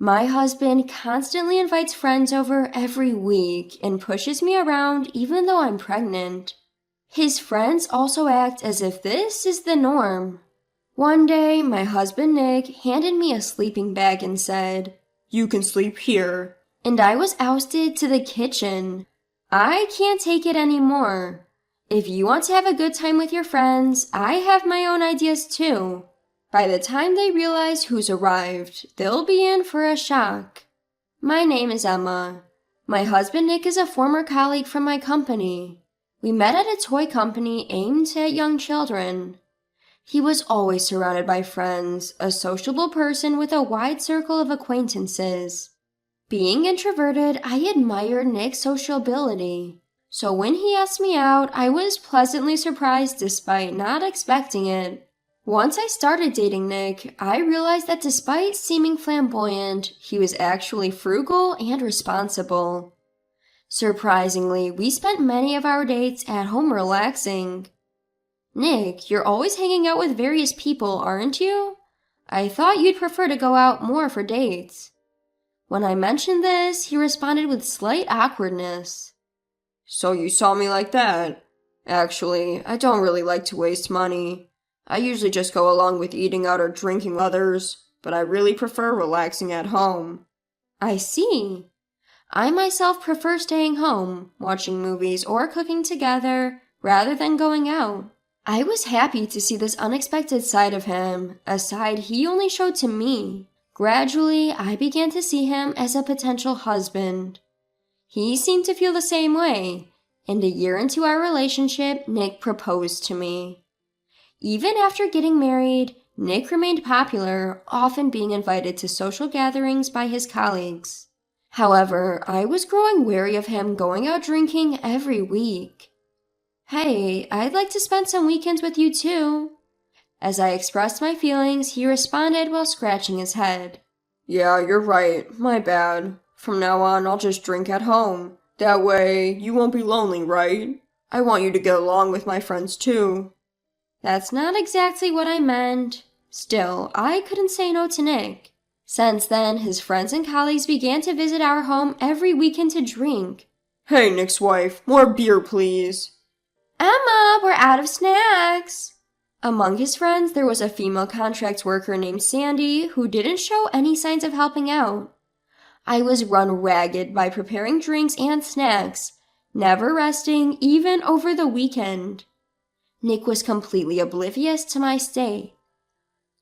My husband constantly invites friends over every week and pushes me around even though I'm pregnant. His friends also act as if this is the norm. One day, my husband Nick handed me a sleeping bag and said, "You can sleep here." And I was ousted to the kitchen. I can't take it anymore. If you want to have a good time with your friends, I have my own ideas too. By the time they realize who's arrived, they'll be in for a shock. My name is Emma. My husband Nick is a former colleague from my company. We met at a toy company aimed at young children. He was always surrounded by friends, a sociable person with a wide circle of acquaintances. Being introverted, I admired Nick's sociability. So when he asked me out, I was pleasantly surprised despite not expecting it. Once I started dating Nick, I realized that despite seeming flamboyant, he was actually frugal and responsible. Surprisingly, we spent many of our dates at home relaxing. "Nick, you're always hanging out with various people, aren't you? I thought you'd prefer to go out more for dates." When I mentioned this, he responded with slight awkwardness. "So you saw me like that? Actually, I don't really like to waste money. I usually just go along with eating out or drinking with others, but I really prefer relaxing at home." "I see. I myself prefer staying home, watching movies or cooking together, rather than going out." I was happy to see this unexpected side of him, a side he only showed to me. Gradually, I began to see him as a potential husband. He seemed to feel the same way, and a year into our relationship, Nick proposed to me. Even after getting married, Nick remained popular, often being invited to social gatherings by his colleagues. However, I was growing wary of him going out drinking every week. "Hey, I'd like to spend some weekends with you too." As I expressed my feelings, he responded while scratching his head. "Yeah, you're right. My bad. From now on, I'll just drink at home. That way, you won't be lonely, right? I want you to get along with my friends too." That's not exactly what I meant. Still, I couldn't say no to Nick. Since then, his friends and colleagues began to visit our home every weekend to drink. "Hey, Nick's wife, more beer, please." "Emma, we're out of snacks." Among his friends, there was a female contract worker named Sandy who didn't show any signs of helping out. I was run ragged by preparing drinks and snacks, never resting even over the weekend. Nick was completely oblivious to my state.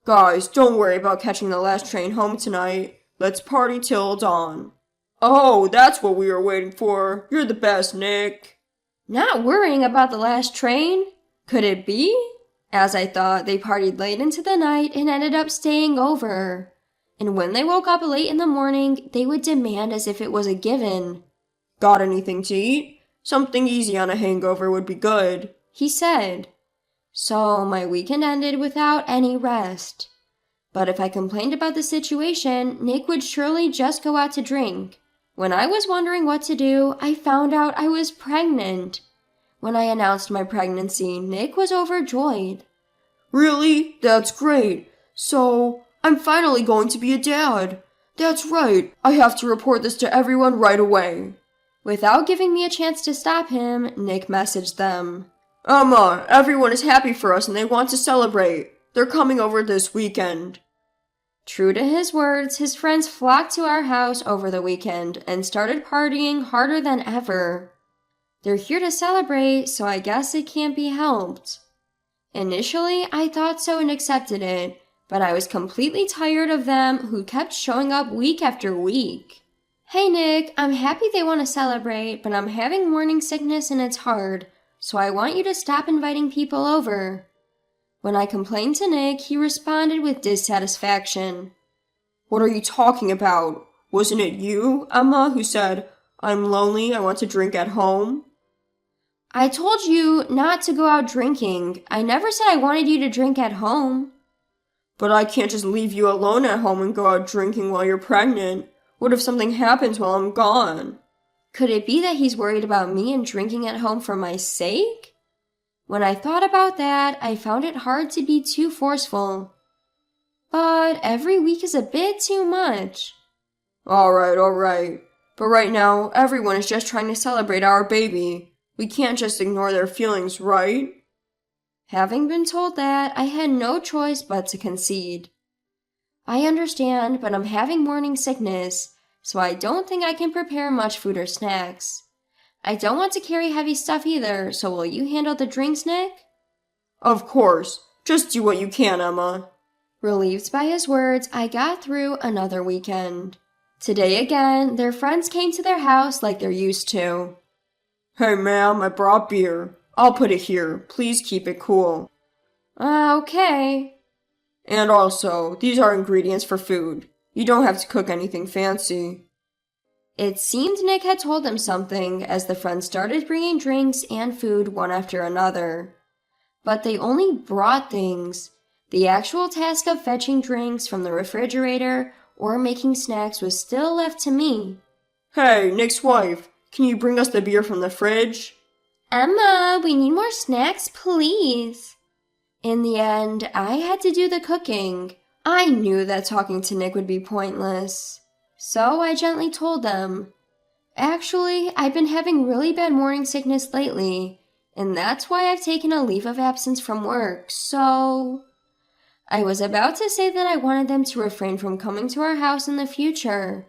"Guys, don't worry about catching the last train home tonight. Let's party till dawn." "Oh, that's what we were waiting for. You're the best, Nick." Not worrying about the last train? Could it be? As I thought, they partied late into the night and ended up staying over. And when they woke up late in the morning, they would demand as if it was a given. "Got anything to eat? Something easy on a hangover would be good," he said. So my weekend ended without any rest. But if I complained about the situation, Nick would surely just go out to drink. When I was wondering what to do, I found out I was pregnant. When I announced my pregnancy, Nick was overjoyed. "Really? That's great. So, I'm finally going to be a dad. That's right. I have to report this to everyone right away." Without giving me a chance to stop him, Nick messaged them. "Emma, everyone is happy for us and they want to celebrate. They're coming over this weekend." True to his words, his friends flocked to our house over the weekend and started partying harder than ever. They're here to celebrate, so I guess it can't be helped. Initially, I thought so and accepted it, but I was completely tired of them who kept showing up week after week. "Hey Nick, I'm happy they want to celebrate, but I'm having morning sickness and it's hard, so I want you to stop inviting people over." When I complained to Nick, he responded with dissatisfaction. "What are you talking about? Wasn't it you, Emma, who said, 'I'm lonely, I want to drink at home'?" "I told you not to go out drinking. I never said I wanted you to drink at home." "But I can't just leave you alone at home and go out drinking while you're pregnant. What if something happens while I'm gone?" Could it be that he's worried about me and drinking at home for my sake? When I thought about that, I found it hard to be too forceful. But every week is a bit too much. Alright. But right now, everyone is just trying to celebrate our baby. We can't just ignore their feelings, right? Having been told that, I had no choice but to concede. I understand, but I'm having morning sickness, so I don't think I can prepare much food or snacks. I don't want to carry heavy stuff either, so will you handle the drinks, Nick? Of course. Just do what you can, Emma. Relieved by his words, I got through another weekend. Today again, their friends came to their house like they're used to. Hey, ma'am, I brought beer. I'll put it here. Please keep it cool. Okay. And also, these are ingredients for food. You don't have to cook anything fancy. It seemed Nick had told them something as the friends started bringing drinks and food one after another. But they only brought things. The actual task of fetching drinks from the refrigerator or making snacks was still left to me. Hey, Nick's wife, can you bring us the beer from the fridge? Emma, we need more snacks, please. In the end, I had to do the cooking. I knew that talking to Nick would be pointless. So I gently told them, actually, I've been having really bad morning sickness lately, and that's why I've taken a leave of absence from work, so... I was about to say that I wanted them to refrain from coming to our house in the future.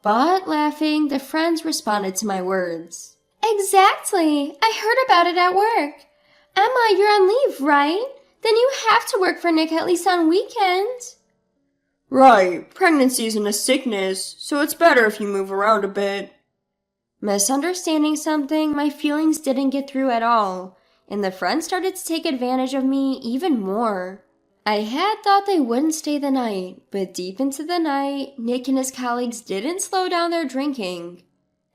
But, laughing, the friends responded to my words. Exactly! I heard about it at work. Emma, you're on leave, right? Then you have to work for Nick at least on weekends. Right, pregnancy isn't a sickness, so it's better if you move around a bit. Misunderstanding something, my feelings didn't get through at all, and the friends started to take advantage of me even more. I had thought they wouldn't stay the night, but deep into the night, Nick and his colleagues didn't slow down their drinking.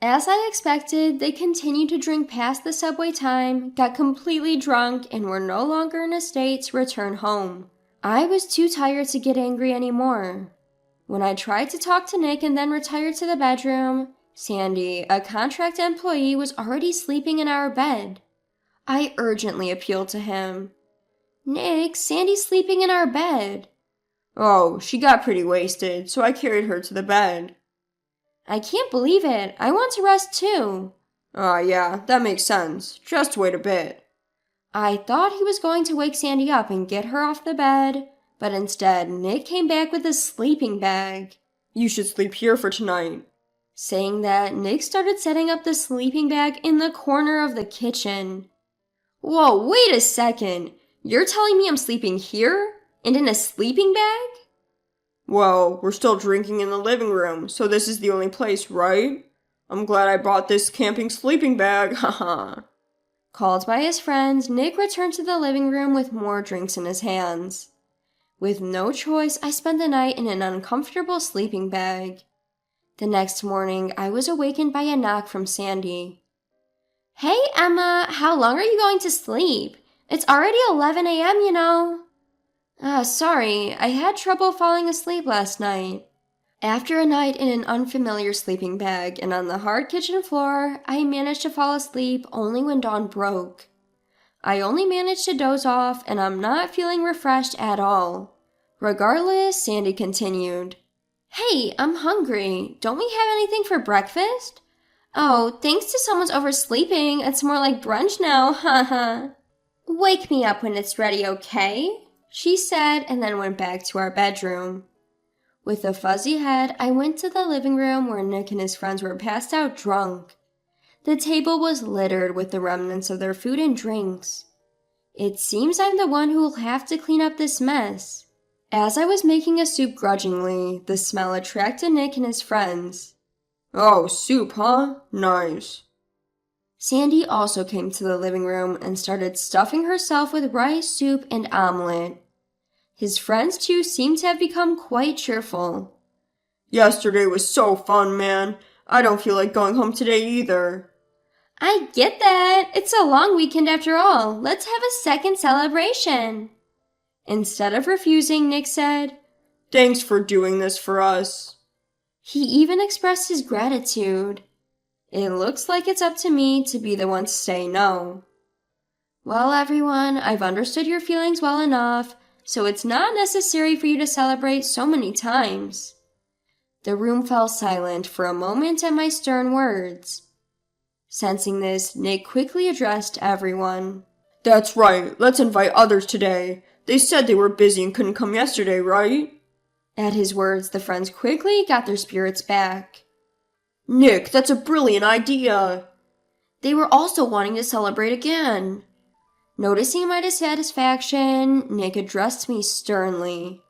As I expected, they continued to drink past the subway time, got completely drunk, and were no longer in a state to return home. I was too tired to get angry anymore. When I tried to talk to Nick and then retired to the bedroom, Sandy, a contract employee, was already sleeping in our bed. I urgently appealed to him. Nick, Sandy's sleeping in our bed. Oh, she got pretty wasted, so I carried her to the bed. I can't believe it. I want to rest too. Yeah, that makes sense. Just wait a bit. I thought he was going to wake Sandy up and get her off the bed, but instead Nick came back with a sleeping bag. You should sleep here for tonight. Saying that, Nick started setting up the sleeping bag in the corner of the kitchen. Whoa, wait a second. You're telling me I'm sleeping here? And in a sleeping bag? Well, we're still drinking in the living room, so this is the only place, right? I'm glad I bought this camping sleeping bag, haha. Called by his friends, Nick returned to the living room with more drinks in his hands. With no choice, I spent the night in an uncomfortable sleeping bag. The next morning, I was awakened by a knock from Sandy. Hey, Emma, how long are you going to sleep? It's already 11 a.m., you know. Sorry, I had trouble falling asleep last night. After a night in an unfamiliar sleeping bag and on the hard kitchen floor, I managed to fall asleep only when dawn broke. I only managed to doze off, and I'm not feeling refreshed at all. Regardless, Sandy continued. Hey, I'm hungry. Don't we have anything for breakfast? Oh, thanks to someone's oversleeping, it's more like brunch now, haha. Wake me up when it's ready, okay? She said, and then went back to our bedroom. With a fuzzy head, I went to the living room where Nick and his friends were passed out drunk. The table was littered with the remnants of their food and drinks. It seems I'm the one who will have to clean up this mess. As I was making a soup grudgingly, the smell attracted Nick and his friends. Oh, soup, huh? Nice. Sandy also came to the living room and started stuffing herself with rice, soup, and omelet. His friends, too, seemed to have become quite cheerful. Yesterday was so fun, man. I don't feel like going home today either. I get that. It's a long weekend after all. Let's have a second celebration. Instead of refusing, Nick said, Thanks for doing this for us. He even expressed his gratitude. It looks like it's up to me to be the one to say no. Well, everyone, I've understood your feelings well enough, so it's not necessary for you to celebrate so many times. The room fell silent for a moment at my stern words. Sensing this, Nick quickly addressed everyone. That's right, let's invite others today. They said they were busy and couldn't come yesterday, right? At his words, the friends quickly got their spirits back. Nick, that's a brilliant idea. They were also wanting to celebrate again. Noticing my dissatisfaction, Nick addressed me sternly.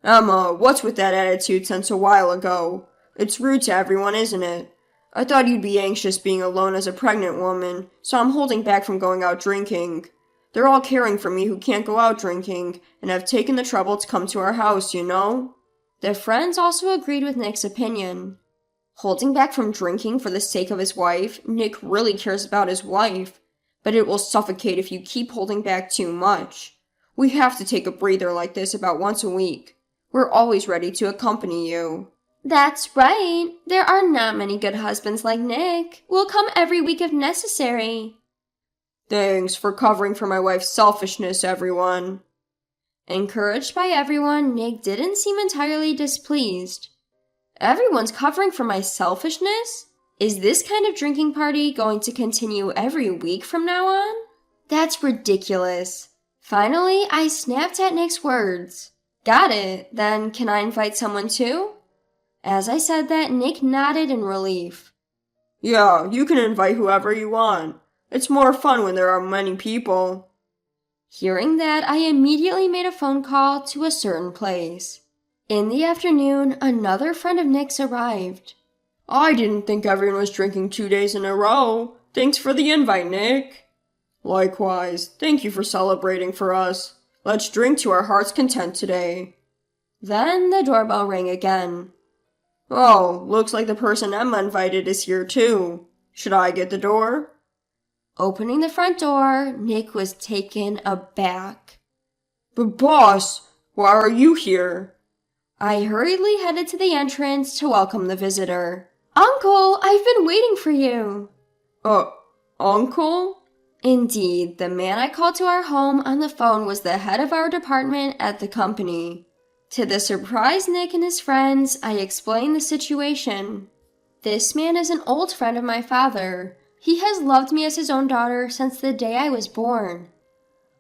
Emma, what's with that attitude since a while ago? It's rude to everyone, isn't it? I thought you'd be anxious being alone as a pregnant woman, so I'm holding back from going out drinking. They're all caring for me who can't go out drinking, and have taken the trouble to come to our house, you know? The friends also agreed with Nick's opinion. Holding back from drinking for the sake of his wife, Nick really cares about his wife, but it will suffocate if you keep holding back too much. We have to take a breather like this about once a week. We're always ready to accompany you. That's right. There are not many good husbands like Nick. We'll come every week if necessary. Thanks for covering for my wife's selfishness, everyone. Encouraged by everyone, Nick didn't seem entirely displeased. Everyone's covering for my selfishness? Is this kind of drinking party going to continue every week from now on? That's ridiculous. Finally, I snapped at Nick's words. Got it. Then can I invite someone too? As I said that, Nick nodded in relief. Yeah, you can invite whoever you want. It's more fun when there are many people. Hearing that, I immediately made a phone call to a certain place. In the afternoon, another friend of Nick's arrived. I didn't think everyone was drinking 2 days in a row. Thanks for the invite, Nick. Likewise, thank you for celebrating for us. Let's drink to our heart's content today. Then the doorbell rang again. Oh, looks like the person Emma invited is here too. Should I get the door? Opening the front door, Nick was taken aback. But boss, why are you here? I hurriedly headed to the entrance to welcome the visitor. Uncle, I've been waiting for you. Uncle? Indeed, the man I called to our home on the phone was the head of our department at the company. To the surprised Nick and his friends, I explained the situation. This man is an old friend of my father. He has loved me as his own daughter since the day I was born.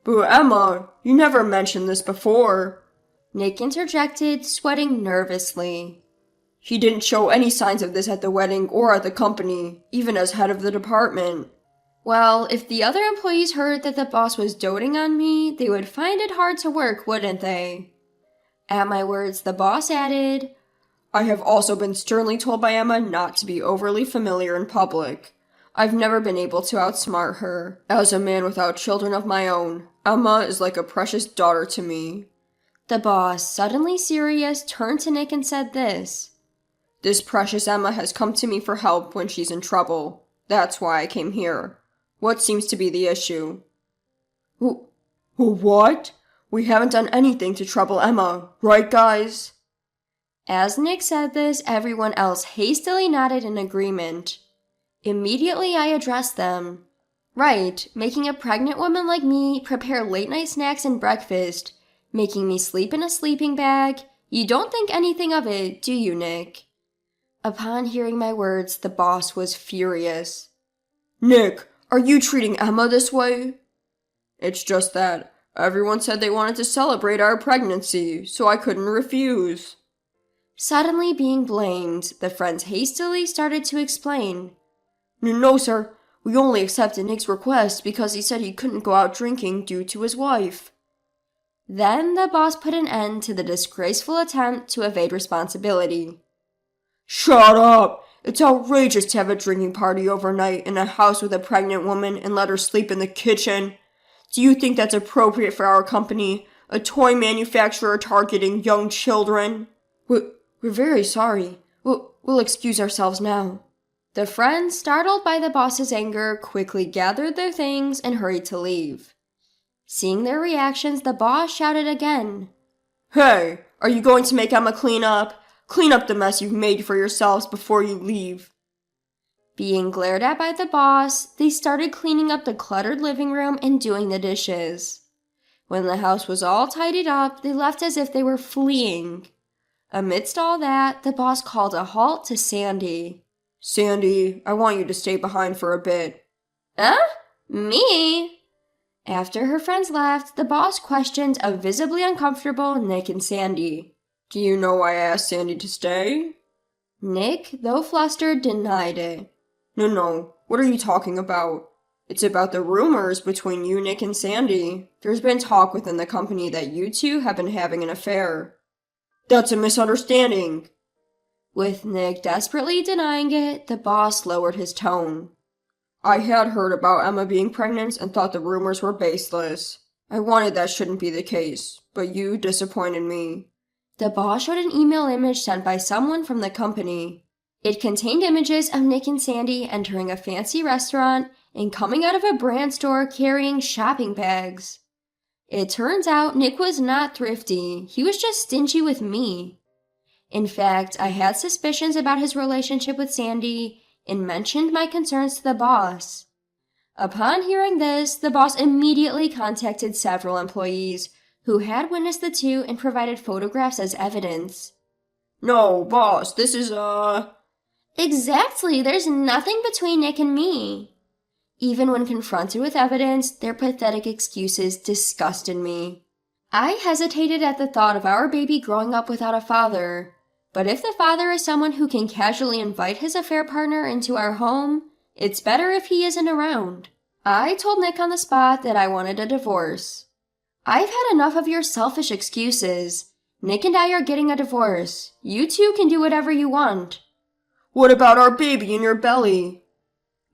But Emma, you never mentioned this before. Nick interjected, sweating nervously. He didn't show any signs of this at the wedding or at the company, even as head of the department. Well, if the other employees heard that the boss was doting on me, they would find it hard to work, wouldn't they? At my words, the boss added, I have also been sternly told by Emma not to be overly familiar in public. I've never been able to outsmart her. As a man without children of my own, Emma is like a precious daughter to me. The boss, suddenly serious, turned to Nick and said this. This precious Emma has come to me for help when she's in trouble. That's why I came here. What seems to be the issue? What? We haven't done anything to trouble Emma, right, guys? As Nick said this, everyone else hastily nodded in agreement. Immediately I addressed them. Right, making a pregnant woman like me prepare late-night snacks and breakfast, making me sleep in a sleeping bag. You don't think anything of it, do you, Nick? Upon hearing my words, the boss was furious. Nick, are you treating Emma this way? It's just that everyone said they wanted to celebrate our pregnancy, so I couldn't refuse. Suddenly being blamed, the friends hastily started to explain. No, sir. We only accepted Nick's request because he said he couldn't go out drinking due to his wife. Then the boss put an end to the disgraceful attempt to evade responsibility. Shut up! It's outrageous to have a drinking party overnight in a house with a pregnant woman and let her sleep in the kitchen. Do you think that's appropriate for our company, a toy manufacturer targeting young children? We're very sorry. We'll excuse ourselves now. The friends, startled by the boss's anger, quickly gathered their things and hurried to leave. Seeing their reactions, the boss shouted again. Hey, are you going to make Emma clean up? Clean up the mess you've made for yourselves before you leave. Being glared at by the boss, they started cleaning up the cluttered living room and doing the dishes. When the house was all tidied up, they left as if they were fleeing. Amidst all that, the boss called a halt to Sandy. Sandy, I want you to stay behind for a bit. Huh? Me? After her friends left, the boss questioned a visibly uncomfortable Nick and Sandy. Do you know I asked Sandy to stay? Nick, though flustered, denied it. No, what are you talking about? It's about the rumors between you, Nick, and Sandy. There's been talk within the company that you two have been having an affair. That's a misunderstanding. With Nick desperately denying it, the boss lowered his tone. I had heard about Emma being pregnant and thought the rumors were baseless. I wanted that shouldn't be the case, but you disappointed me. The boss showed an email image sent by someone from the company. It contained images of Nick and Sandy entering a fancy restaurant and coming out of a brand store carrying shopping bags. It turns out Nick was not thrifty, he was just stingy with me. In fact, I had suspicions about his relationship with Sandy and mentioned my concerns to the boss. Upon hearing this, the boss immediately contacted several employees who had witnessed the two and provided photographs as evidence. No, boss, this is, Exactly, there's nothing between Nick and me. Even when confronted with evidence, their pathetic excuses disgusted me. I hesitated at the thought of our baby growing up without a father, but if the father is someone who can casually invite his affair partner into our home, it's better if he isn't around. I told Nick on the spot that I wanted a divorce. I've had enough of your selfish excuses. Nick and I are getting a divorce. You two can do whatever you want. What about our baby in your belly?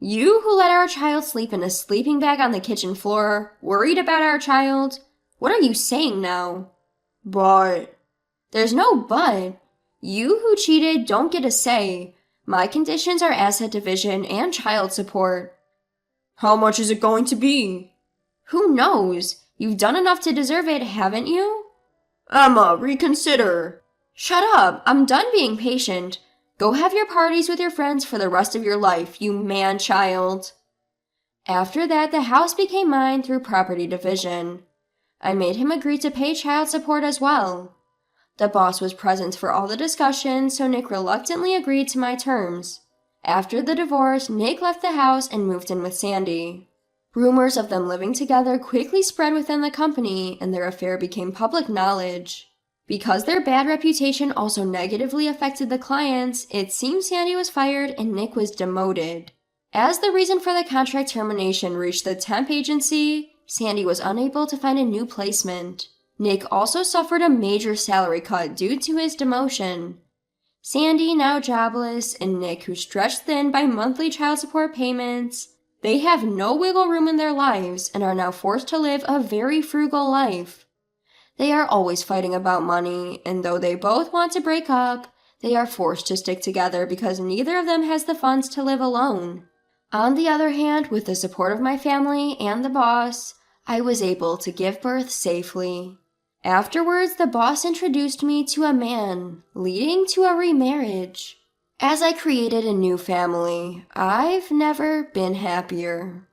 You who let our child sleep in a sleeping bag on the kitchen floor, worried about our child? What are you saying now? But... There's no but. You who cheated don't get a say. My conditions are asset division and child support. How much is it going to be? Who knows? You've done enough to deserve it, haven't you? Emma, reconsider. Shut up. I'm done being patient. Go have your parties with your friends for the rest of your life, you man-child. After that, the house became mine through property division. I made him agree to pay child support as well. The boss was present for all the discussions, so Nick reluctantly agreed to my terms. After the divorce, Nick left the house and moved in with Sandy. Rumors of them living together quickly spread within the company, and their affair became public knowledge. Because their bad reputation also negatively affected the clients, it seems Sandy was fired and Nick was demoted. As the reason for the contract termination reached the temp agency, Sandy was unable to find a new placement. Nick also suffered a major salary cut due to his demotion. Sandy, now jobless, and Nick, who stretched thin by monthly child support payments, they have no wiggle room in their lives and are now forced to live a very frugal life. They are always fighting about money, and though they both want to break up, they are forced to stick together because neither of them has the funds to live alone. On the other hand, with the support of my family and the boss, I was able to give birth safely. Afterwards, the boss introduced me to a man, leading to a remarriage. As I created a new family, I've never been happier.